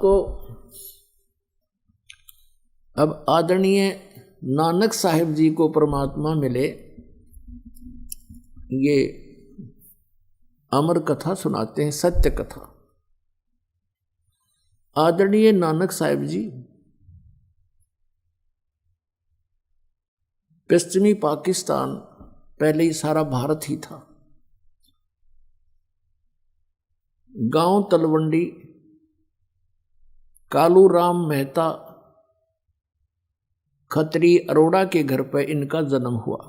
आपको अब आदरणीय नानक साहिब जी को परमात्मा मिले, ये अमर कथा सुनाते हैं, सत्य कथा। आदरणीय नानक साहिब जी पश्चिमी पाकिस्तान, पहले ही सारा भारत ही था, गांव तलवंडी कालू राम मेहता खत्री अरोड़ा के घर पर इनका जन्म हुआ।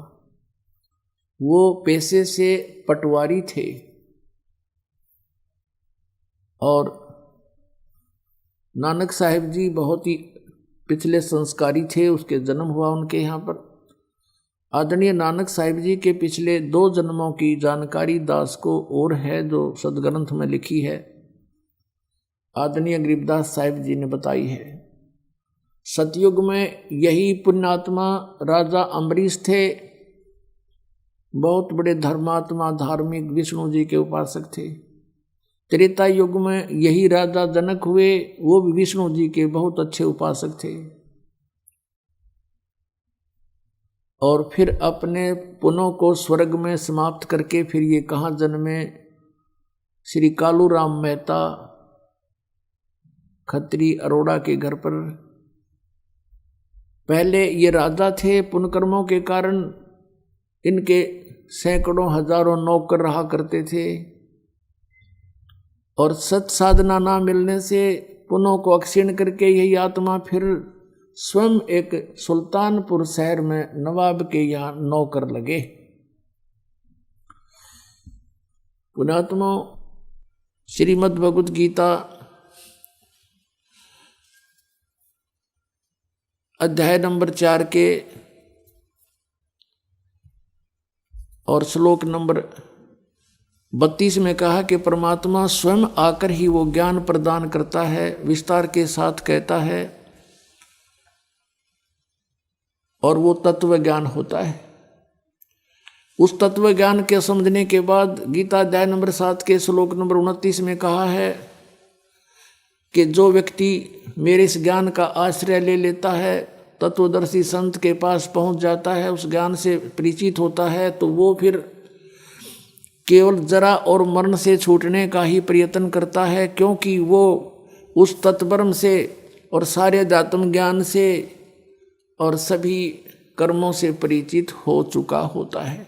वो पेशे से पटवारी थे और नानक साहिब जी बहुत ही पिछले संस्कारी थे, उसके जन्म हुआ उनके यहाँ पर। आदरणीय नानक साहिब जी के पिछले 2 जन्मों की जानकारी दास को और है, जो सदग्रंथ में लिखी है, आदरणीय गरीबदास साहिब जी ने बताई है। सतयुग में यही पुण्यात्मा राजा अम्बरीश थे, बहुत बड़े धर्मात्मा धार्मिक विष्णु जी के उपासक थे। त्रेता युग में यही राजा जनक हुए, वो भी विष्णु जी के बहुत अच्छे उपासक थे। और फिर अपने पुनों को स्वर्ग में समाप्त करके फिर ये कहाँ जन्मे? श्री कालू राम मेहता खत्री अरोड़ा के घर पर। पहले ये राजा थे, पुण्यकर्मों के कारण इनके सैकड़ों हजारों नौकर रहा करते थे, और सत साधना ना मिलने से पुनों को अक्षीण करके यही आत्मा फिर स्वयं एक सुल्तानपुर शहर में नवाब के यहाँ नौकर लगे। पुण्यात्मा श्रीमद् भगवद गीता अध्याय नंबर 4 के और श्लोक नंबर 32 में कहा कि परमात्मा स्वयं आकर ही वो ज्ञान प्रदान करता है, विस्तार के साथ कहता है, और वो तत्व ज्ञान होता है। उस तत्व ज्ञान के समझने के बाद गीता अध्याय नंबर 7 के श्लोक नंबर 29 में कहा है कि जो व्यक्ति मेरे इस ज्ञान का आश्रय ले लेता है, तत्वदर्शी संत के पास पहुंच जाता है, उस ज्ञान से परिचित होता है, तो वो फिर केवल जरा और मरण से छूटने का ही प्रयत्न करता है, क्योंकि वो उस तत्ब्रह्म से और सारे अध्यात्म ज्ञान से और सभी कर्मों से परिचित हो चुका होता है।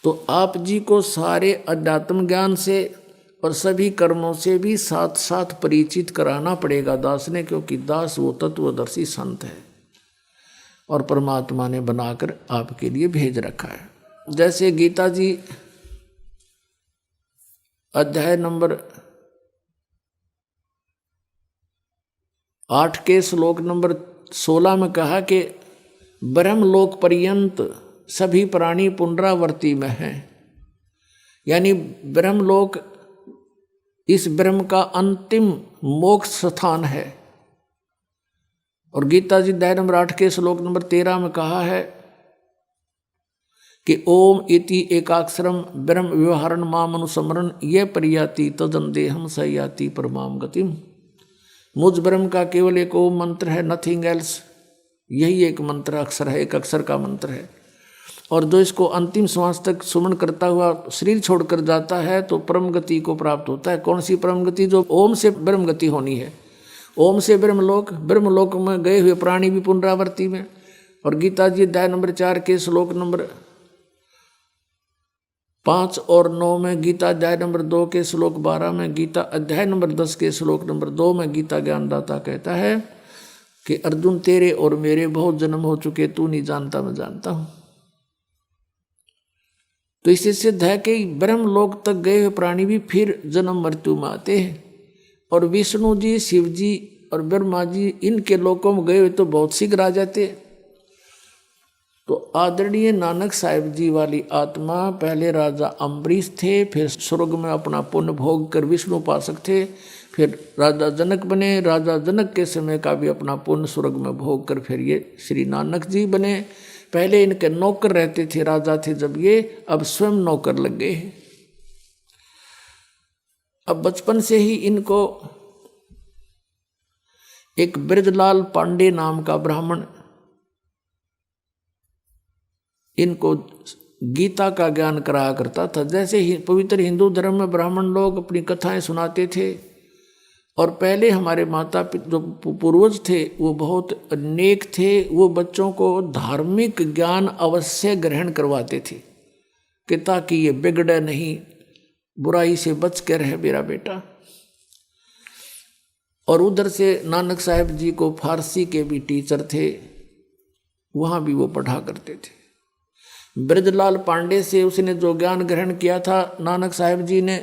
तो आप जी को सारे अध्यात्म ज्ञान से और सभी कर्मों से भी साथ साथ परिचित कराना पड़ेगा दास ने, क्योंकि दास वो तत्वदर्शी संत है और परमात्मा ने बनाकर आपके लिए भेज रखा है। जैसे गीता जी अध्याय नंबर 8 के श्लोक नंबर 16 में कहा कि ब्रह्मलोक पर्यंत सभी प्राणी पुनरावर्ती में हैं, यानी ब्रह्मलोक इस ब्रह्म का अंतिम मोक्ष स्थान है। और गीता जी अध्याय नंबर 8 के श्लोक नंबर 13 में कहा है कि ओम इति एकाक्षरम ब्रह्म व्यवहारण माम अनुस्मरण ये परियाति तदन देहम सयाति परमाम गतिम। मुझ ब्रह्म का केवल एक ओम मंत्र है, नथिंग एल्स। यही एक मंत्र अक्षर है, एक अक्षर का मंत्र है। और जो इसको अंतिम श्वास तक सुमन करता हुआ शरीर छोड़कर जाता है तो परम गति को प्राप्त होता है। कौन सी परम गति? जो ओम से ब्रह्म गति होनी है। ओम से ब्रह्मलोक, ब्रह्मलोक में गए हुए प्राणी भी पुनरावर्ती में। और गीता जी अध्याय नंबर 4 के श्लोक नंबर 5 और 9 में, गीता अध्याय नंबर 2 के श्लोक 12 में, गीता अध्याय नंबर 10 के श्लोक नंबर 2 में गीता ज्ञानदाता कहता है कि अर्जुन तेरे और मेरे बहुत जन्म हो चुके, तू नहीं जानता मैं जानता हूं। तो इससे सिद्ध है कि ब्रह्मलोक तक गए हुए प्राणी भी फिर जन्म मृत्यु में आते हैं। और विष्णु जी, शिव जी और ब्रह्मा जी इनके लोकों में गए हुए तो बहुत शीघ्र आ जाते। तो आदरणीय नानक साहिब जी वाली आत्मा पहले राजा अम्बरीश थे, फिर स्वर्ग में अपना पुण्य भोग कर विष्णु उपासक थे, फिर राजा जनक बने। राजा जनक के समय का भी अपना पुण्य स्वर्ग में भोग कर फिर ये श्री नानक जी बने। पहले इनके नौकर रहते थे, राजा थे जब ये, अब स्वयं नौकर लग गए। अब बचपन से ही इनको एक ब्रजलाल पांडे नाम का ब्राह्मण इनको गीता का ज्ञान कराया करता था। जैसे ही पवित्र हिंदू धर्म में ब्राह्मण लोग अपनी कथाएं सुनाते थे, और पहले हमारे माता पिता जो पूर्वज थे वो बहुत नेक थे, वो बच्चों को धार्मिक ज्ञान अवश्य ग्रहण करवाते थे कि ताकि ये बिगड़े नहीं, बुराई से बच के रहे मेरा बेटा। और उधर से नानक साहब जी को फारसी के भी टीचर थे, वहाँ भी वो पढ़ा करते थे। ब्रजलाल पांडे से उसने जो ज्ञान ग्रहण किया था नानक साहब जी ने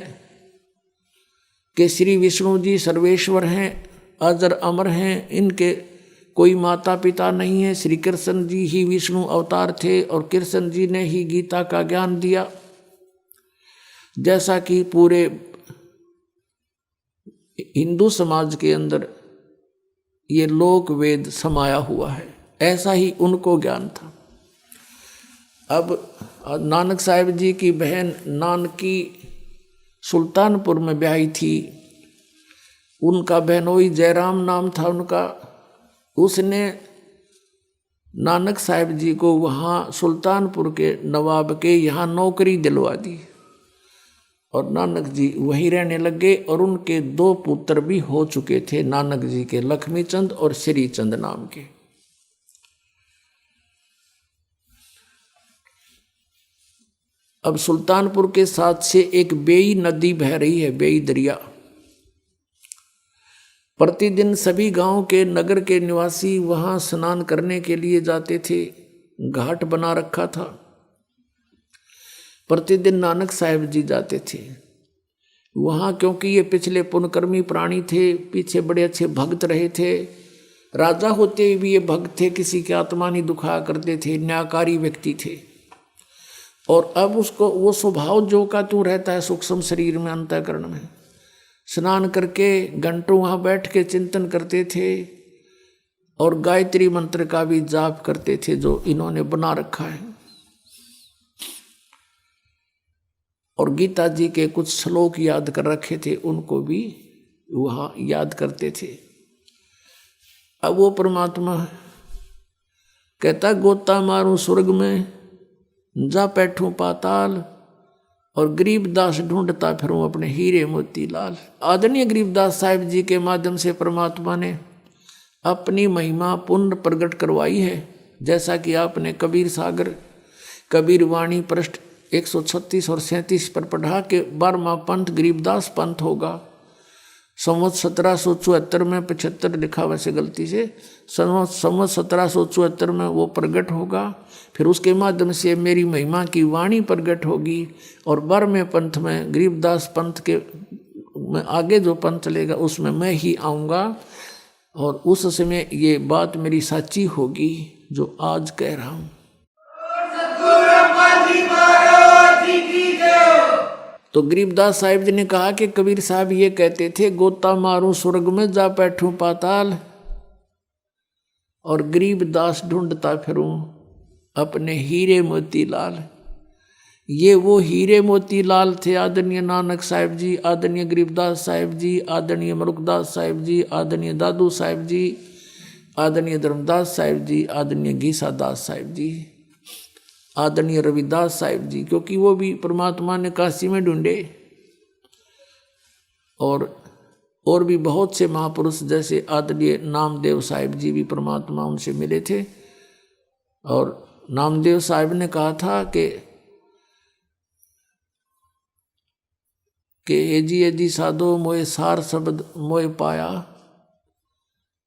कि श्री विष्णु जी सर्वेश्वर हैं, अजर अमर हैं, इनके कोई माता पिता नहीं है, श्री कृष्ण जी ही विष्णु अवतार थे और कृष्ण जी ने ही गीता का ज्ञान दिया। जैसा कि पूरे हिंदू समाज के अंदर ये लोक वेद समाया हुआ है, ऐसा ही उनको ज्ञान था। अब नानक साहब जी की बहन नानकी सुल्तानपुर में ब्याही थी, उनका बहनोई जयराम नाम था उनका। उसने नानक साहब जी को वहाँ सुल्तानपुर के नवाब के यहाँ नौकरी दिलवा दी और नानक जी वहीं रहने लग गए। और उनके 2 पुत्र भी हो चुके थे नानक जी के, लक्ष्मी चंद और श्री चंद नाम के। अब सुल्तानपुर के साथ से एक बेई नदी बह रही है, बेई दरिया। प्रतिदिन सभी गांव के नगर के निवासी वहां स्नान करने के लिए जाते थे, घाट बना रखा था। प्रतिदिन नानक साहब जी जाते थे वहां, क्योंकि ये पिछले पुण्यकर्मी प्राणी थे, पीछे बड़े अच्छे भक्त रहे थे। राजा होते हुए भी ये भक्त थे, किसी की आत्मा नहीं दुखाया करते थे, न्यायकारी व्यक्ति थे। और अब उसको वो स्वभाव जो का तू रहता है सूक्ष्म शरीर में, अंतःकरण में, स्नान करके घंटों वहाँ बैठ के चिंतन करते थे और गायत्री मंत्र का भी जाप करते थे जो इन्होंने बना रखा है। और गीता जी के कुछ श्लोक याद कर रखे थे, उनको भी वहाँ याद करते थे। अब वो परमात्मा कहता गोता मारूं स्वर्ग में, जा बैठूं पाताल, और गरीबदास ढूंढता फिरूं अपने हीरे मोती लाल। आदरणीय गरीबदास साहिब जी के माध्यम से परमात्मा ने अपनी महिमा पुण्य प्रकट करवाई है। जैसा कि आपने कबीर सागर, कबीर वाणी पृष्ठ 136 और 37 पर पढ़ा कि 12वां पंथ गरीबदास पंथ होगा। संवत 1774 में 75 लिखा, वैसे गलती से संवत 1774 में वो प्रकट होगा। फिर उसके माध्यम से मेरी महिमा की वाणी प्रकट होगी और 12वें पंथ में गरीबदास पंथ के में आगे जो पंथ चलेगा उसमें मैं ही आऊँगा। और उस समय ये बात मेरी सच्ची होगी जो आज कह रहा हूँ। तो गरीबदास साहिब जी ने कहा कि कबीर साहब ये कहते थे गोता मारूं स्वर्ग में, जा बैठूं पाताल, और गरीबदास ढूंढता फिरूं अपने हीरे मोती लाल। ये वो हीरे मोती लाल थे आदरणीय नानक साहिब जी, आदरणीय गरीबदास साहिब जी, आदरणीय मलुकदास साहिब जी, आदरणीय दादू साहिब जी, आदरणीय धर्मदास साहिब जी, आदरणीय गीसा दास साहिब जी, आदरणीय रविदास साहिब जी, क्योंकि वो भी परमात्मा ने काशी में ढूंढे। और भी बहुत से महापुरुष जैसे आदरणीय नामदेव साहिब जी भी परमात्मा उनसे मिले थे। और नामदेव साहिब ने कहा था कि एजी साधो मोए सार शब्द मोए पाया,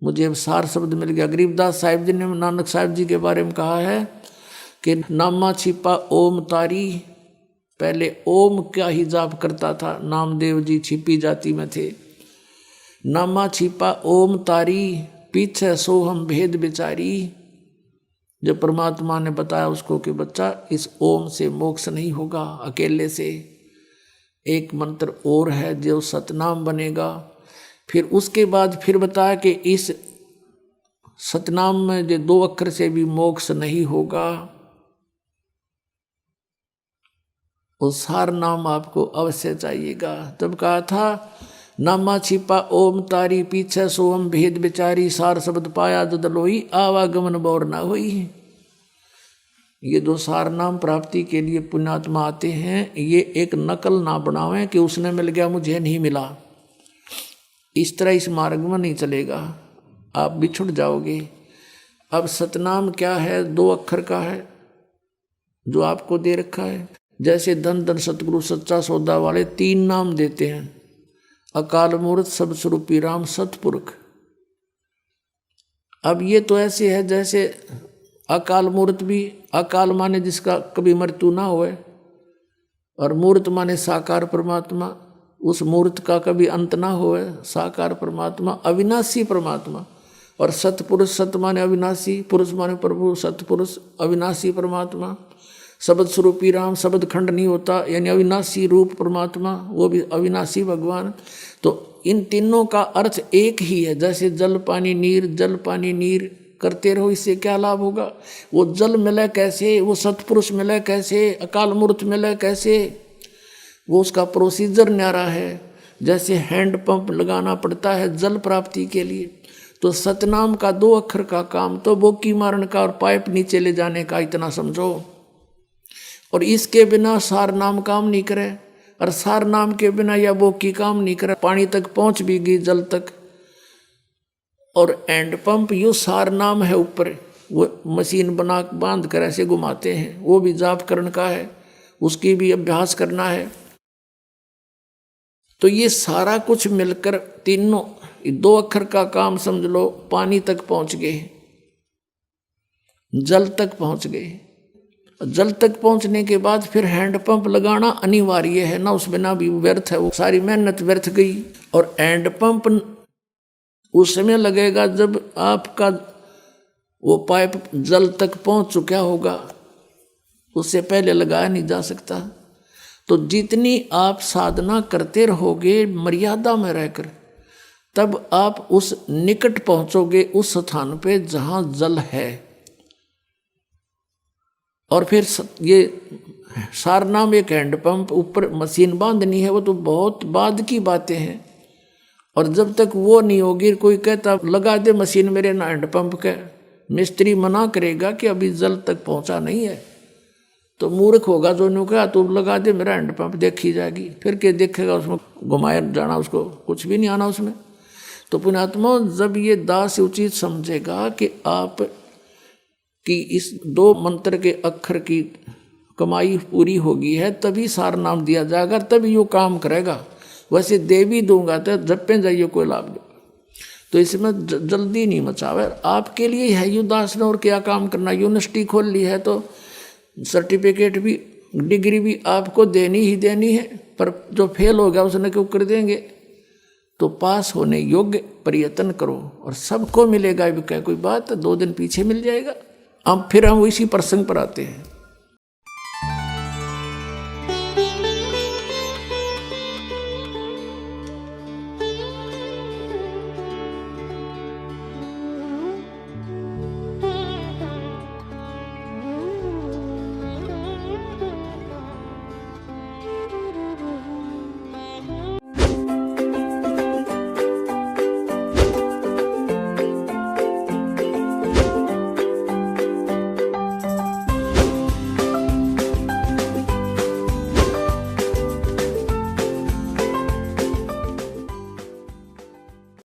मुझे अब सार शब्द मिल गया। गरीबदास साहिब जी ने नानक साहिब जी के बारे में कहा है कि नामा छिपा ओम तारी, पहले ओम का ही जाप करता था नामदेव जी, छिपी जाति में थे। नामा छिपा ओम तारी, पीछे सो हम भेद बिचारी। जब परमात्मा ने बताया उसको कि बच्चा इस ओम से मोक्ष नहीं होगा अकेले से, एक मंत्र और है जो सतनाम बनेगा। फिर उसके बाद फिर बताया कि इस सतनाम में जो 2 अक्षर से भी मोक्ष नहीं होगा, वो सार नाम आपको अवश्य चाहिएगा। तब कहा था नामा छिपा ओम तारी, पीछे सोम भेद बिचारी, सार शब्द पाया दुद लोई, आवागमन बोर ना होई। ये दो सार नाम प्राप्ति के लिए पुण्यात्मा आते हैं, ये एक नकल ना बनावें कि उसने मिल गया मुझे नहीं मिला। इस तरह इस मार्ग में नहीं चलेगा, आप बिछुड़ जाओगे। अब सतनाम क्या है? 2 अक्षर का है जो आपको दे रखा है। जैसे धन धन सतगुरु सच्चा सौदा वाले 3 नाम देते हैं, अकाल मूर्त, सब स्वरूपी राम, सतपुरुष। अब ये तो ऐसे है जैसे अकाल मूर्त भी, अकाल माने जिसका कभी मृत्यु ना होए, और मूर्त माने साकार परमात्मा, उस मूर्त का कभी अंत ना होए, साकार परमात्मा, अविनाशी परमात्मा। और सतपुरुष, सत माने अविनाशी, पुरुष माने प्रभु, सतपुरुष अविनाशी परमात्मा, शब्द स्वरूपी राम, शब्द खंड नहीं होता, यानी अविनाशी रूप परमात्मा, वो भी अविनाशी भगवान। तो इन तीनों का अर्थ एक ही है। जैसे जल पानी नीर, जल पानी नीर करते रहो, इससे क्या लाभ होगा? वो जल मिले कैसे, वो सतपुरुष मिले कैसे, अकाल मूर्त मिले कैसे? वो उसका प्रोसीजर न्यारा है। जैसे हैंड पंप लगाना पड़ता है जल प्राप्ति के लिए, तो सतनाम का 2 अक्षर का काम तो बोकी मारने का और पाइप नीचे ले जाने का, इतना समझो। और इसके बिना सार नाम काम नहीं करे, और सार नाम के बिना या बोकी काम नहीं करे। पानी तक पहुंच भी गई, जल तक, और हैंड पंप यो सार नाम है ऊपर, वो मशीन बना बांध कर ऐसे घुमाते हैं, वो भी जाप करने का है, उसकी भी अभ्यास करना है। तो ये सारा कुछ मिलकर तीनों 2 अक्षर का काम समझ लो। पानी तक पहुंच गए, जल तक पहुंच गए। जल तक पहुंचने के बाद फिर हैंड पंप लगाना अनिवार्य है ना, उस बिना भी व्यर्थ है, वो सारी मेहनत व्यर्थ गई। और हैंड पंप उस समय लगेगा जब आपका वो पाइप जल तक पहुंच चुका होगा, उससे पहले लगाया नहीं जा सकता। तो जितनी आप साधना करते रहोगे मर्यादा में रहकर, तब आप उस निकट पहुंचोगे, उस स्थान पे जहां जल है। और फिर ये सार नाम एक हैंडपंप, ऊपर मशीन बांधनी है, वो तो बहुत बाद की बातें हैं। और जब तक वो नहीं होगी, कोई कहता लगा दे मशीन मेरे ना हैंडपंप के, मिस्त्री मना करेगा कि अभी जल तक पहुंचा नहीं है, तो मूर्ख होगा जो न्यू कहा तो लगा दे मेरा हैंडपंप, देखी जाएगी। फिर क्या देखेगा, उसमें घुमाया जाना, उसको कुछ भी नहीं आना उसमें। तो पुण्यात्मा, जब ये दास उचित समझेगा कि आप कि इस 2 मंत्र के अक्षर की कमाई पूरी होगी है, तभी सार नाम दिया जाएगा, तभी यो काम करेगा। वैसे दे भी दूंगा तो जपे जाइए कोई लाभ नहीं। तो इसमें जल्दी नहीं मचावे, आपके लिए है। यू दास ने और क्या काम करना, यूनिवर्सिटी खोल ली है तो सर्टिफिकेट भी, डिग्री भी आपको देनी ही देनी है। पर जो फेल हो गया उसने क्यों कर देंगे? तो पास होने योग्य प्रयत्न करो और सबको मिलेगा। भी क्या कोई बात, 2 दिन पीछे मिल जाएगा। अब फिर हम इसी प्रसंग पर आते हैं।